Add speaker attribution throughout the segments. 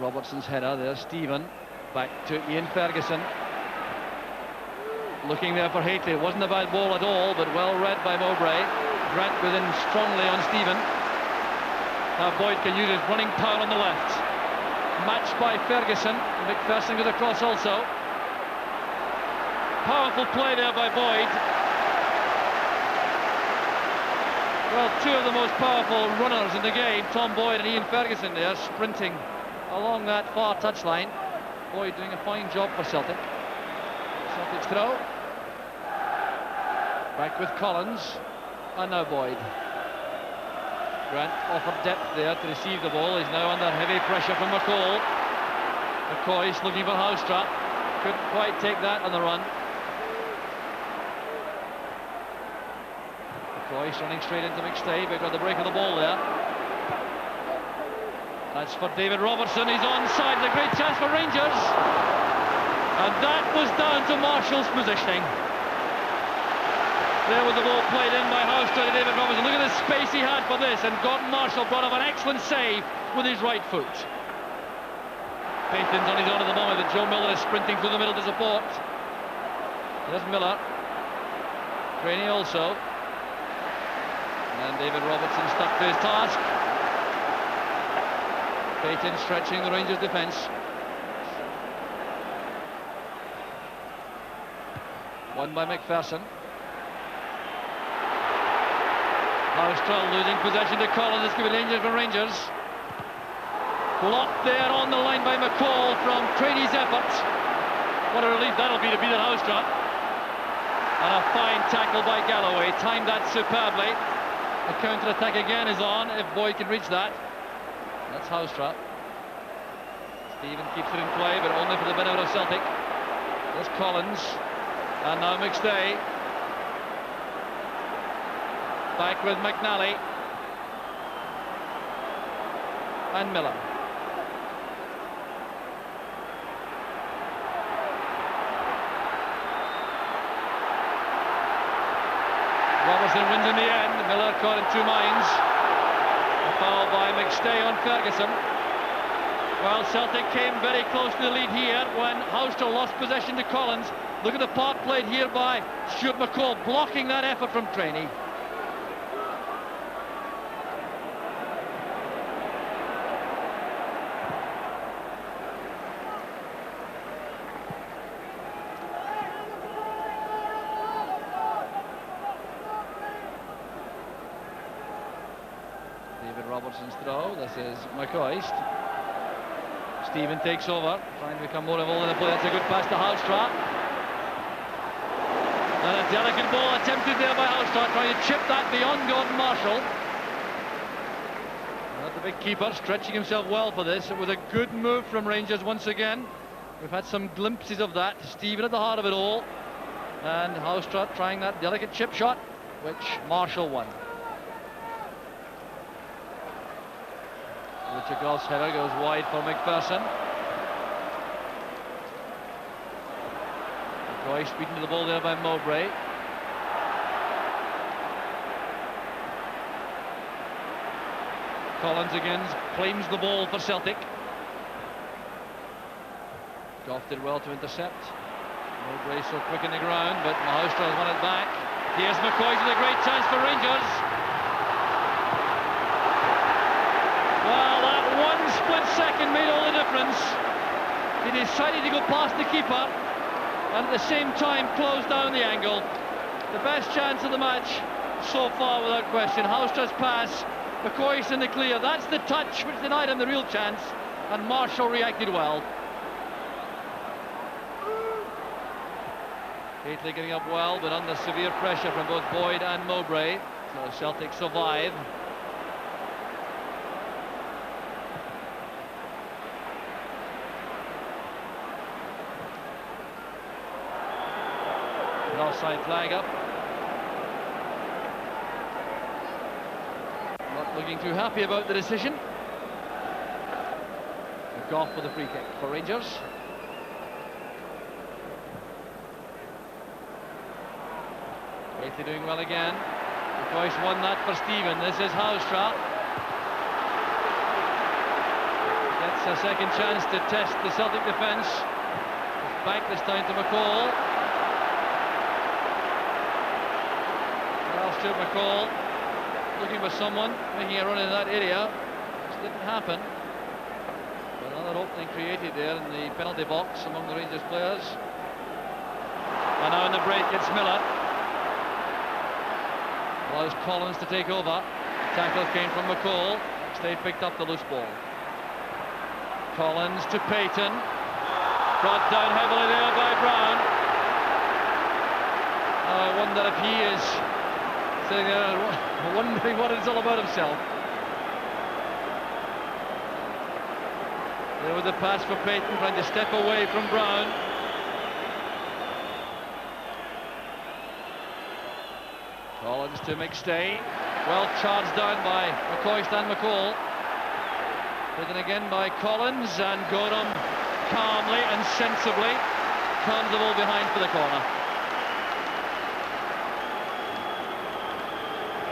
Speaker 1: Robertson's header. There's Stephen. Back to Ian Ferguson. Looking there for Haitley. It wasn't a bad ball at all, but well read by Mowbray. Grant within strongly on Stephen. Now Boyd can use his running power on the left. Matched by Ferguson. McPherson goes across also. Powerful play there by Boyd. Well, two of the most powerful runners in the game, Tom Boyd and Ian Ferguson there, sprinting along that far touchline. Boyd doing a fine job for Celtic. Celtic's throw. Back with Collins. And now Boyd. Grant offered depth there to receive the ball. He's now under heavy pressure from McCall. McCoy's looking for Houstra. Couldn't quite take that on the run. McCoy's running straight into McStay, but got the break of the ball there. That's for David Robertson. He's onside. A great chance for Rangers. And that was down to Marshall's positioning. There was the ball played in by Houstra to David Robertson. Look at the space he had for this, and Gordon Marshall brought up an excellent save with his right foot. Payton's on his own at the moment, but Joe Miller is sprinting through the middle to support. There's Miller. Craney also. And David Robertson stuck to his task. Payton stretching the Rangers' defence. Won by McPherson. Houstra losing possession to Collins. It's going to be danger for Rangers. Blocked there on the line by McCall from Craney's effort. What a relief that'll be to beat at Houstra. And a fine tackle by Galloway. Timed that superbly. The counter-attack again is on, if Boyd can reach that. That's Houstra. Stephen keeps it in play, but only for the benefit of Celtic. There's Collins. And now McStay. Back with McNally. And Miller. Robertson wins in the end. Miller caught in two minds. A foul by McStay on Ferguson. Well, Celtic came very close to the lead here when Houstra lost possession to Collins. Look at the part played here by Stuart McCall, blocking that effort from Craney. Robertson's throw. This is McCoist. Stephen takes over, trying to become more involved in the play. That's a good pass to Houstra. And a delicate ball attempted there by Houstra, trying to chip that beyond Gordon Marshall. Not the big keeper, stretching himself well for this. It was a good move from Rangers once again. We've had some glimpses of that. Stephen at the heart of it all. And Houstra trying that delicate chip shot, which Marshall won. Richard Goff's header goes wide for McPherson. McCoy speeding to the ball there by Mowbray. Collins again claims the ball for Celtic. Goff did well to intercept. Mowbray so quick in the ground, but Houstra has won it back. Here's McCoy with a great chance for Rangers. Well, that one split second made all the difference. He decided to go past the keeper and at the same time close down the angle. The best chance of the match so far without question. Houstra's pass, McCoy's in the clear. That's the touch which denied him the real chance, and Marshall reacted well. Haitley getting up well, but under severe pressure from both Boyd and Mowbray. So Celtic survive. Offside flag up. Not looking too happy about the decision. Goff with a free kick for Rangers. Haitley doing well again. McCoy won that for Stephen. This is Houstra. Gets a second chance to test the Celtic defence. Back this time to McCall. Well, Stuart McCall looking for someone, making a run in that area, which didn't happen. But another opening created there in the penalty box among the Rangers players. And now in the break it's Miller. Allows Collins to take over. The tackle came from McCall. Stay picked up the loose ball. Collins to Payton. Brought down heavily there by Brown. I wonder if he is sitting there wondering what it's all about himself. There with the pass for Payton, trying to step away from Brown. Collins to McStay. Well charged down by McCoist and McCall. Taken again by Collins, and Gorham calmly and sensibly turns the ball behind for the corner.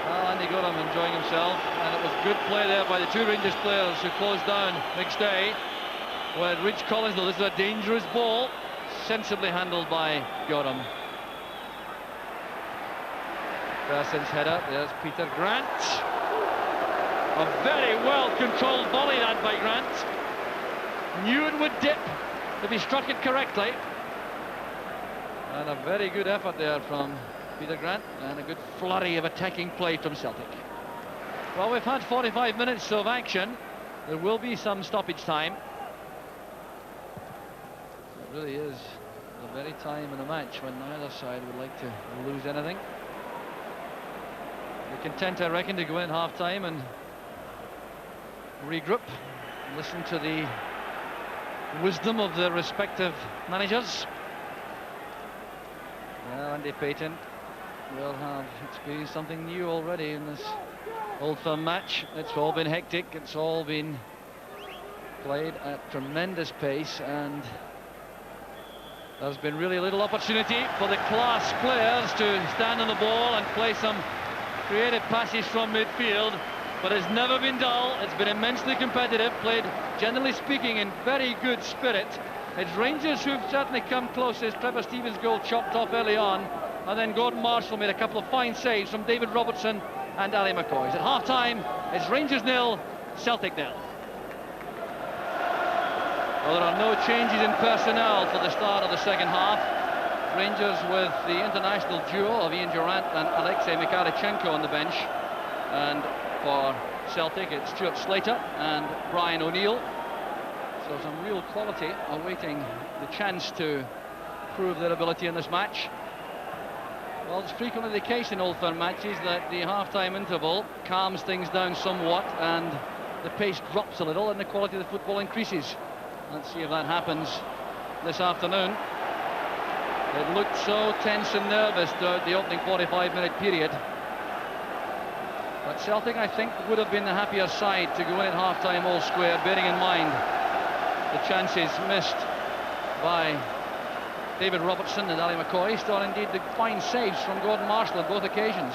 Speaker 1: Well, Andy Gorham enjoying himself, and it was good play there by the two Rangers players who closed down McStay. Well, it reached Collins, though this is a dangerous ball, sensibly handled by Gorham. Berson's header, there's Peter Grant. A very well-controlled volley that by Grant. Knew it would dip if he struck it correctly. And a very good effort there from Peter Grant, and a good flurry of attacking play from Celtic. Well, we've had 45 minutes of action. There will be some stoppage time. It really is the very time in the match when neither side would like to lose anything. They're content, I reckon, to go in half-time and regroup, listen to the wisdom of their respective managers. Well, Andy Payton will have experienced something new already in this Old Firm match. It's all been hectic, it's all been played at tremendous pace, and there's been really little opportunity for the class players to stand on the ball and play some creative passes from midfield. But it's never been dull. It's been immensely competitive, played, generally speaking, in very good spirit. It's Rangers who've certainly come closest. Trevor Stevens' goal chopped off early on, and then Gordon Marshall made a couple of fine saves from David Robertson and Ali McCoy. At half-time, it's Rangers 0, Celtic 0. Well, there are no changes in personnel for the start of the second half. Rangers with the international duo of Ian Durrant and Alexei Mikhailchenko on the bench, and for Celtic it's Stuart Slater and Brian O'Neill. So some real quality awaiting the chance to prove their ability in this match. Well, it's frequently the case in Old Firm matches that the half-time interval calms things down somewhat and the pace drops a little and the quality of the football increases. Let's see if that happens this afternoon. It looked so tense and nervous throughout the opening 45-minute period. But Celtic, I think, would have been the happier side to go in at half-time all square, bearing in mind the chances missed by David Robertson and Ali McCoy, or indeed the fine saves from Gordon Marshall on both occasions.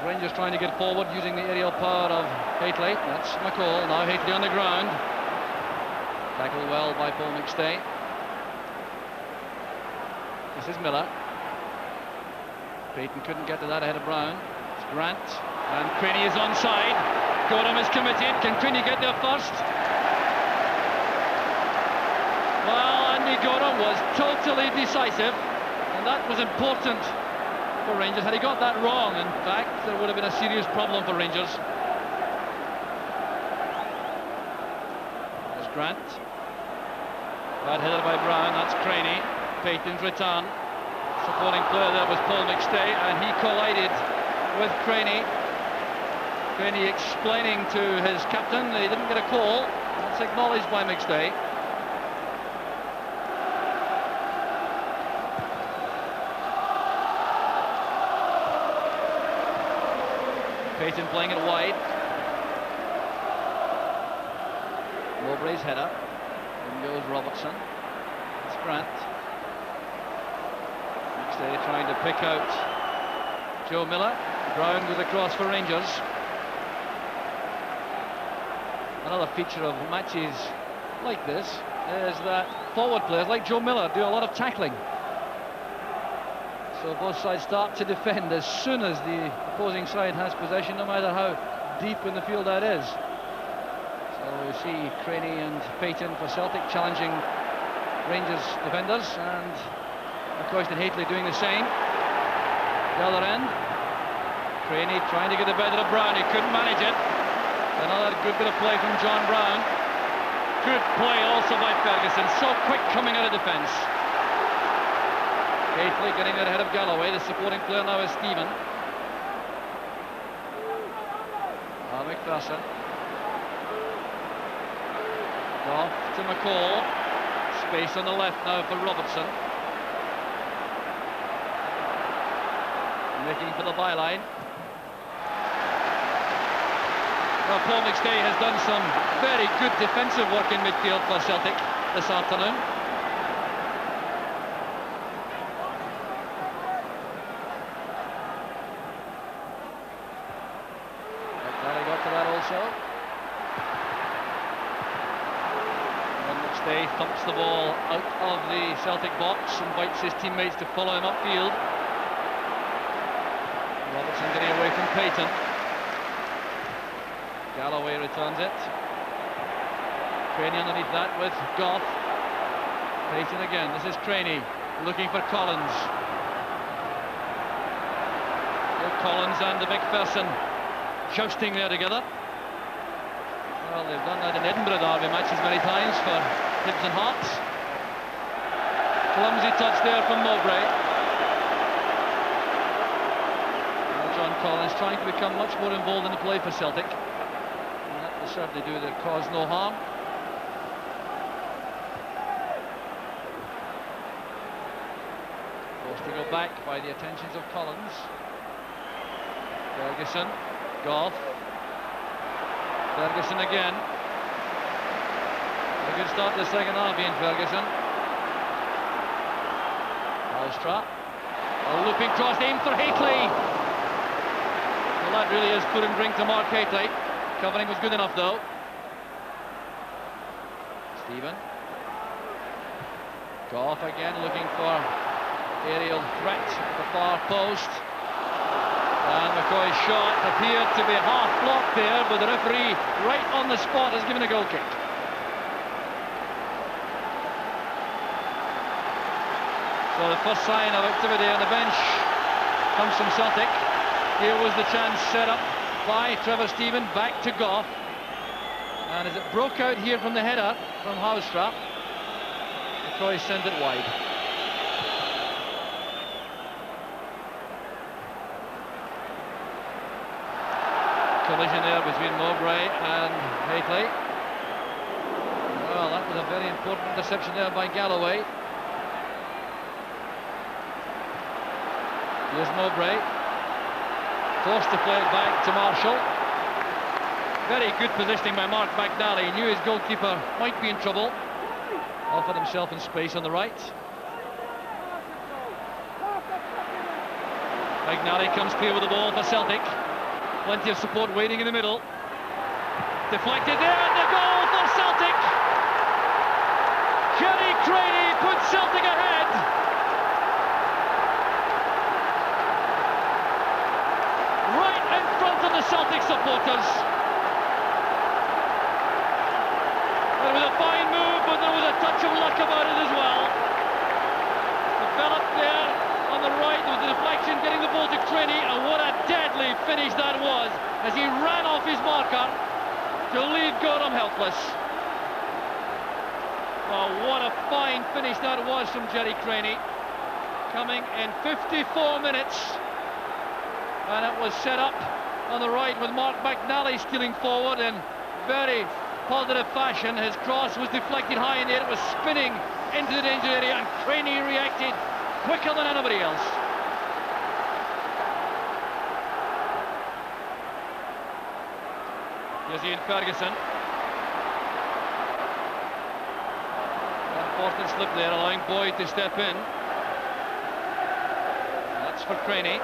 Speaker 1: Rangers trying to get forward using the aerial power of Haitley. That's McCall, now Haitley on the ground. Tackled well by Paul McStay. This is Miller. Payton couldn't get to that ahead of Brown. It's Grant, and Craney is onside. Gorham is committed. Can Craney get there first? Well, Andy Gorham was totally decisive, and that was important for Rangers. Had he got that wrong, in fact, there would have been a serious problem for Rangers. There's Grant. Bad headed by Brown. That's Craney. Payton's return. Supporting player there was Paul McStay, and he collided with Craney. Craney explaining to his captain that he didn't get a call. That's acknowledged by McStay. Payton playing it wide. Mowbray's header. In goes Robertson. It's Grant. McStay trying to pick out Joe Miller. Brown with a cross for Rangers. Another feature of matches like this is that forward players like Joe Miller do a lot of tackling. So both sides start to defend as soon as the opposing side has possession, no matter how deep in the field that is. So we see Craney and Payton for Celtic challenging Rangers defenders, and McCoist and Hateley doing the same. The other end, Craney trying to get the better of Brown, he couldn't manage it. Another good bit of play from John Brown. Good play also by Ferguson, so quick coming out of defence. Hateley getting it ahead of Galloway. The supporting player now is Stephen. McPherson. Off to McCall. Space on the left now for Robertson. Looking for the byline. Well, Paul McStay has done some very good defensive work in midfield for Celtic this afternoon. McNally got to that also. And McStay thumps the ball out of the Celtic box, invites his teammates to follow him upfield. Robertson getting away from Payton. Galloway returns it. Craney underneath that with Goff. Payton again. This is Craney looking for Collins. Collins and McPherson jousting there together. Well, they've done that in Edinburgh derby matches many times for Hibs and Hearts. Clumsy touch there from Mowbray. John Collins trying to become much more involved in the play for Celtic. And that will certainly do the cause no harm. Forced to go back by the attentions of Collins. Ferguson, Goff. Ferguson again. A good start to the second half, Ian Ferguson. Alstra. A looping cross aimed for Hateley. Well, that really is food and drink to Mark Hateley. Covering was good enough though. Stephen. Goff again looking for aerial threat at the far post. And McCoy's shot appeared to be half blocked there, but the referee right on the spot has given a goal kick. So the first sign of activity on the bench comes from Celtic. Here was the chance set up by Trevor Stephen, back to Goff. And as it broke out here from the header from Houstra, McCoy sent it wide. Collision there between Mowbray and Hateley. Well, that was a very important interception there by Galloway. Here's Mowbray. Forced to play it back to Marshall. Very good positioning by Mark McNally. He knew his goalkeeper might be in trouble. Offered himself in space on the right. McNally comes clear with the ball for Celtic. Plenty of support waiting in the middle. Deflected there, and the goal for Celtic! Jerry Craney puts Celtic ahead. Right in front of the Celtic supporters. It was a fine move, but there was a touch of luck about it as well. Developed there on the right with the deflection, getting the ball to Craney, and what a deadly finish that was as he ran off his marker to leave Gorham helpless. Well, what a fine finish that was from Jerry Craney, coming in 54 minutes, and it was set up on the right with Mark McNally stealing forward in very positive fashion. His cross was deflected high in the air, it was spinning into the danger area, and Craney reacted quicker than anybody else. Here's Ian Ferguson. Unfortunate slip there, allowing Boyd to step in. That's for Craney.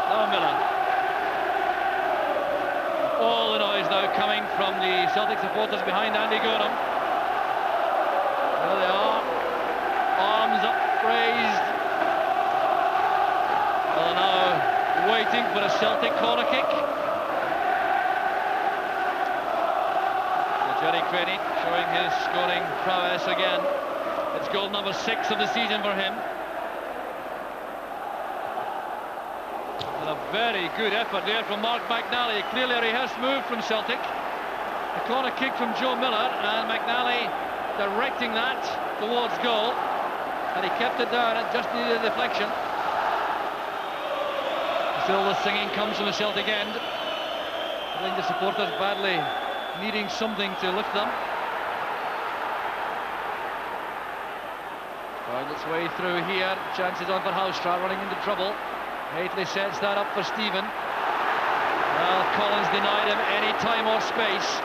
Speaker 1: Now Miller. All the noise now coming from the Celtic supporters behind Andy Gorham. There they are. Arms upraised. Well, now waiting for a Celtic corner kick. So Jerry Craney showing his scoring prowess again. It's goal number 6 of the season for him. And a very good effort there from Mark McNally. Clearly a rehearsed move from Celtic. A corner kick from Joe Miller, and McNally directing that towards goal. And he kept it down, it just needed a deflection. Still the singing comes from the Celtic end. I think the supporters badly needing something to lift them. Found its way through here. Chances on for Houstra, running into trouble. Haitley sets that up for Stephen. Well, Collins denied him any time or space.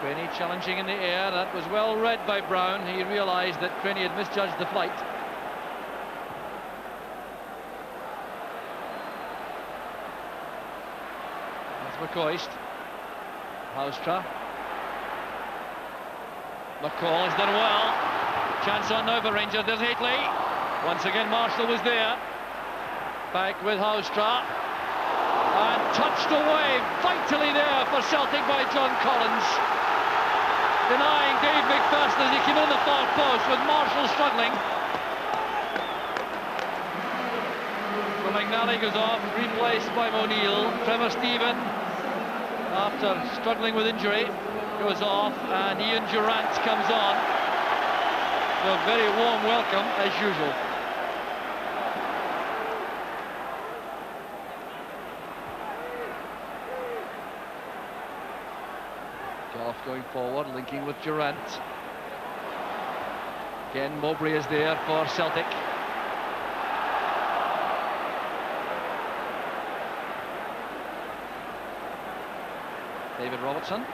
Speaker 1: Craney challenging in the air. That was well read by Brown. He realised that Craney had misjudged the flight. That's McCoist. Houstra. McCall has done well. Chance on now for Rangers. There's Haitley. Once again Marshall was there. Back with Houstra. And touched away vitally there for Celtic by John Collins. Denying Dave McPherson as he came in the far post with Marshall struggling. So McNally goes off, replaced by O'Neill. Trevor Stephen, after struggling with injury, goes off, and Ian Durrant comes on. So a very warm welcome as usual. Goff going forward, linking with Durrant. Again, Mowbray is there for Celtic. David Robertson.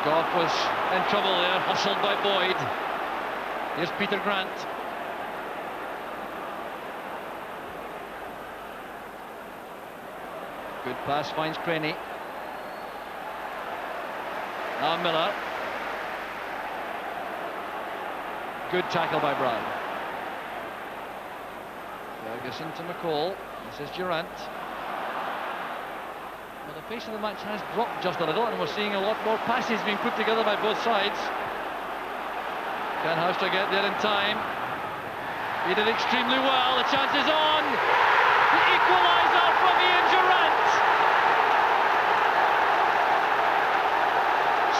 Speaker 1: Goff was in trouble there, hustled by Boyd. Here's Peter Grant. Good pass, finds Craney. Now Miller. Good tackle by Brown. Ferguson to McCall. This is Durrant. Well, the pace of the match has dropped just a little, and we're seeing a lot more passes being put together by both sides. Can Houstra get there in time? He did extremely well. The chance is on. The equaliser from Ian Durrant.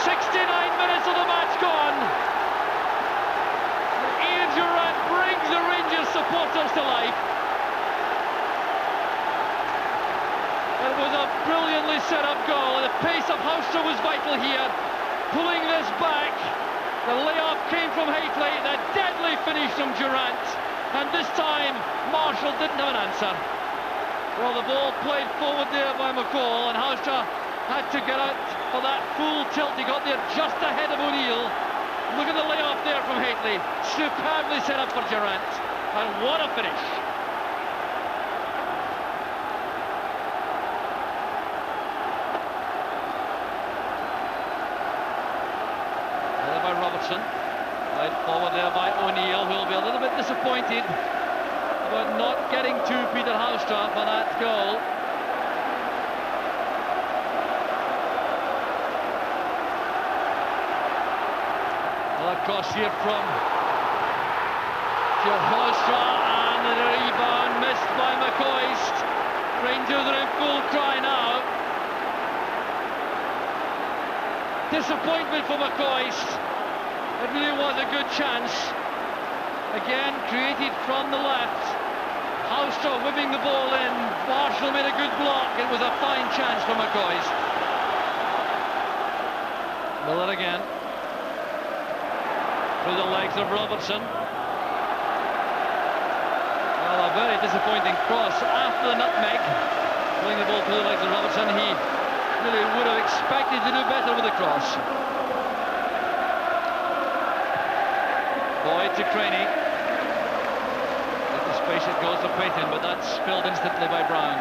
Speaker 1: 69 minutes of the match gone. Ian Durrant brings the Rangers supporters to life. It was a brilliantly set up goal. The pace of Houstra was vital here. Pulling this back. The layoff came from Haitley. The deadly finish from Durrant. And this time, Marshall didn't have an answer. Well, the ball played forward there by McCall, and Houstra had to get out for that full tilt. He got there just ahead of O'Neill. Look at the layoff there from Haitley. Superbly set up for Durrant. And what a finish. There by Robertson. Right forward there by O'Neill, who will be a little bit disappointed about not getting to Peter Houstra for that goal. Cross here from Houstra, and the rebound missed by McCoist. Rangers are in full cry now. Disappointment for McCoist. It really was a good chance. Again, created from the left. Houstra whipping the ball in. Marshall made a good block. It was a fine chance for McCoist. Miller again. Through the legs of Robertson. Well, a very disappointing cross after the nutmeg. Pulling the ball through the legs of Robertson. He really would have expected to do better with the cross. Boyd to Craney. Into space it goes to Payton, but that's filled instantly by Brown.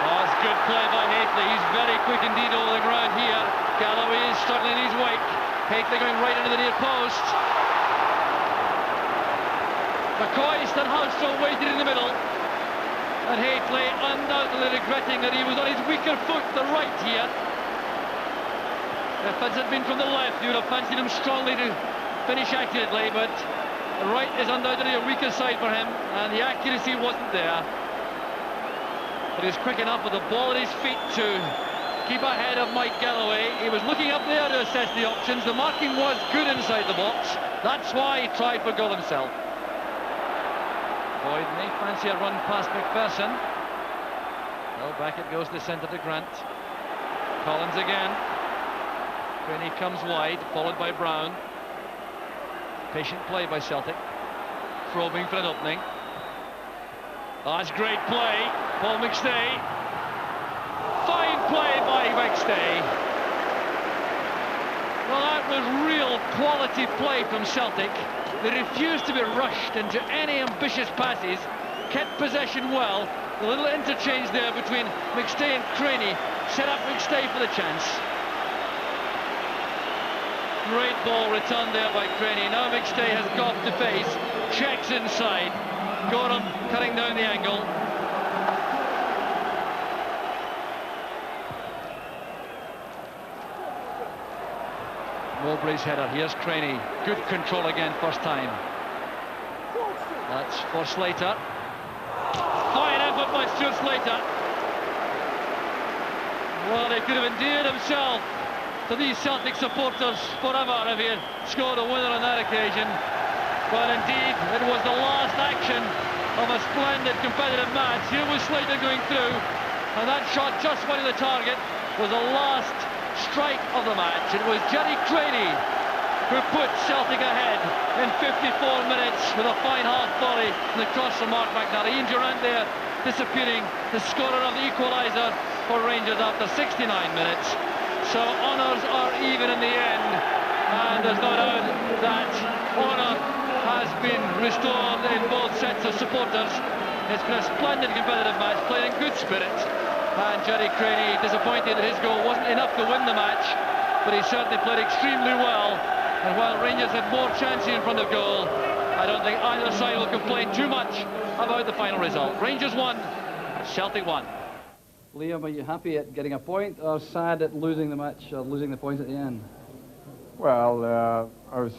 Speaker 1: Oh, it's good play by Hateley. He's very quick indeed over the ground here. Galloway is struggling in his wake. Hateley going right into the near post. McCoist and Houston waited in the middle. And Hateley undoubtedly regretting that he was on his weaker foot, the right here. If it had been from the left, you would have fancied him strongly to finish accurately, but the right is undoubtedly a weaker side for him, and the accuracy wasn't there. But he's quick enough with the ball at his feet to keep ahead of Mike Galloway. He was looking up there to assess the options. The marking was good inside the box. That's why he tried for goal himself. Boyd may fancy a run past McPherson. Well, back it goes to centre to Grant. Collins again. Craney comes wide, followed by Brown. Patient play by Celtic. Probing for an opening. Oh, that's great play. Paul McStay. Fine play by McStay. Well, that was real quality play from Celtic. They refused to be rushed into any ambitious passes, kept possession well. The little interchange there between McStay and Craney set up McStay for the chance. Great ball returned there by Craney. Now McStay has got to face, checks inside. Gorham cutting down the angle. Mowbray's header. Here's Craney. Good control again, first time. That's for Slater. Fine effort by Stuart Slater. Well, he could have endeared himself to these Celtic supporters forever if he had scored a winner on that occasion. But indeed, it was the last action of a splendid competitive match. Here was Slater going through, and that shot just went to the target was the last strike of the match. It was Jerry Craney who put Celtic ahead in 54 minutes with a fine half volley from the cross from Mark McNally. Ian Durant there disappearing, the scorer of the equaliser for Rangers after 69 minutes. So honours are even in the end, and there's no doubt that honour has been restored in both sets of supporters. It's been a splendid competitive match, played in good spirit, and Jerry Craney disappointed that his goal wasn't enough to win the match, but he certainly played extremely well. And while Rangers had more chances in front of goal, I don't think either side will complain too much about the final result. Rangers won, Celtic won.
Speaker 2: Liam, are you happy at getting a point, or sad at losing the match, or losing the point at the end?
Speaker 3: Well, I was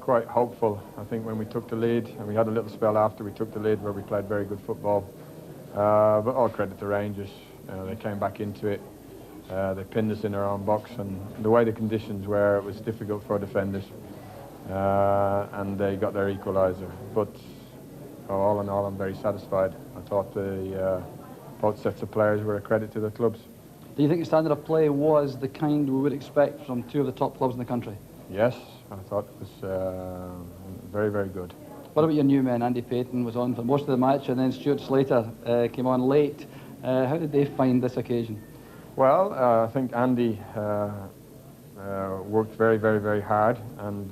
Speaker 3: quite hopeful. I think when we took the lead, and we had a little spell after we took the lead where we played very good football. But all credit to Rangers. They came back into it. They pinned us in our own box, and the way the conditions were, it was difficult for defenders. And they got their equaliser. But all in all, I'm very satisfied. I thought both sets of players were a credit to their clubs.
Speaker 2: Do you think the standard of play was the kind we would expect from two of the top clubs in the country?
Speaker 3: Yes, I thought it was very, very good.
Speaker 2: What about your new men? Andy Payton was on for most of the match, and then Stuart Slater came on late. How did they find this occasion?
Speaker 3: Well, I think Andy worked very, very, very hard, and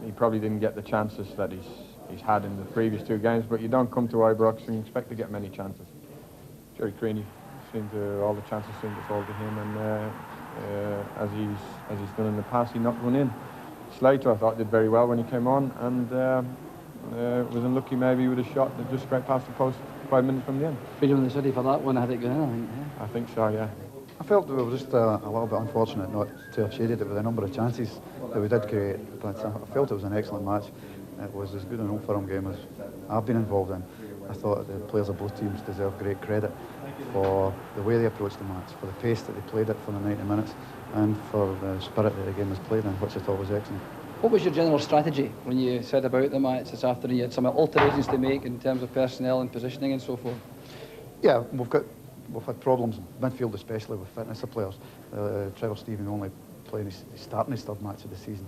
Speaker 3: he probably didn't get the chances that he's had in the previous two games, but you don't come to Ibrox and expect to get many chances. Jerry Craney all the chances seemed to fall to him, and as he's done in the past, he knocked one in. Slater, I thought, did very well when he came on, and was unlucky maybe with a shot that just straight past the post 5 minutes from the end.
Speaker 2: Freedom in the city for that one, had it gone in, I think. Yeah.
Speaker 3: I think so, yeah.
Speaker 4: I felt we were just a little bit unfortunate not to have shaded it with a number of chances that we did create, but I felt it was an excellent match. It was as good an Old Firm game as I've been involved in. I thought the players of both teams deserve great credit for the way they approached the match, for the pace that they played it for the 90 minutes, and for the spirit that the game was played in, which I thought was excellent.
Speaker 2: What was your general strategy when you set about the match this afternoon? You had some alterations to make in terms of personnel and positioning and so forth.
Speaker 4: Yeah, we've had problems, midfield especially, with fitness of players. Trevor Stephen only playing his starting his third match of the season.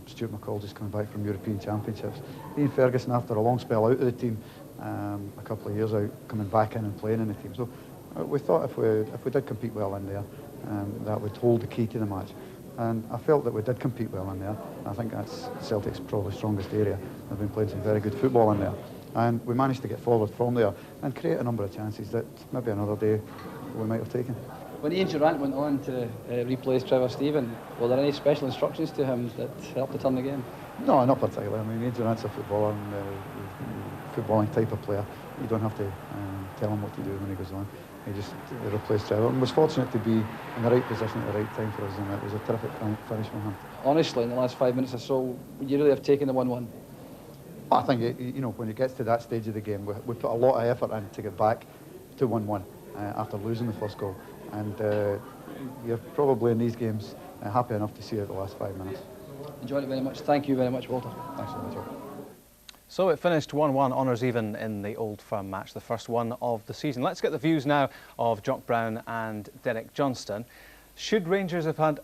Speaker 4: Stuart McCall just coming back from European Championships. Ian Ferguson, after a long spell out of the team, a couple of years out, coming back in and playing in the team. So we thought if we did compete well in there, that would hold the key to the match. And I felt that we did compete well in there. I think that's Celtic's probably strongest area. They've been playing some very good football in there. And we managed to get forward from there and create a number of chances that maybe another day we might have taken.
Speaker 2: When Ian Durrant went on to replace Trevor Stephen, were there any special instructions to him that helped to turn the game?
Speaker 4: No, not particularly. I mean, Ian Durrant's a footballer and footballing type of player. You don't have to tell him what to do when he goes on. He just replaced Trevor and was fortunate to be in the right position at the right time for us, and it was a terrific finish from him.
Speaker 2: Honestly, in the last 5 minutes or so, would you really have taken the 1-1?
Speaker 4: I think, you know, when it gets to that stage of the game, we put a lot of effort in to get back to 1-1 after losing the first goal. And you're probably in these games happy enough to see it the last 5 minutes.
Speaker 2: Enjoyed it very much. Thank you very much, Walter.
Speaker 4: Thanks so much.
Speaker 5: So it finished 1-1, honours even in the Old Firm match, the first one of the season. Let's get the views now of Jock Brown and Derek Johnston. Should Rangers have had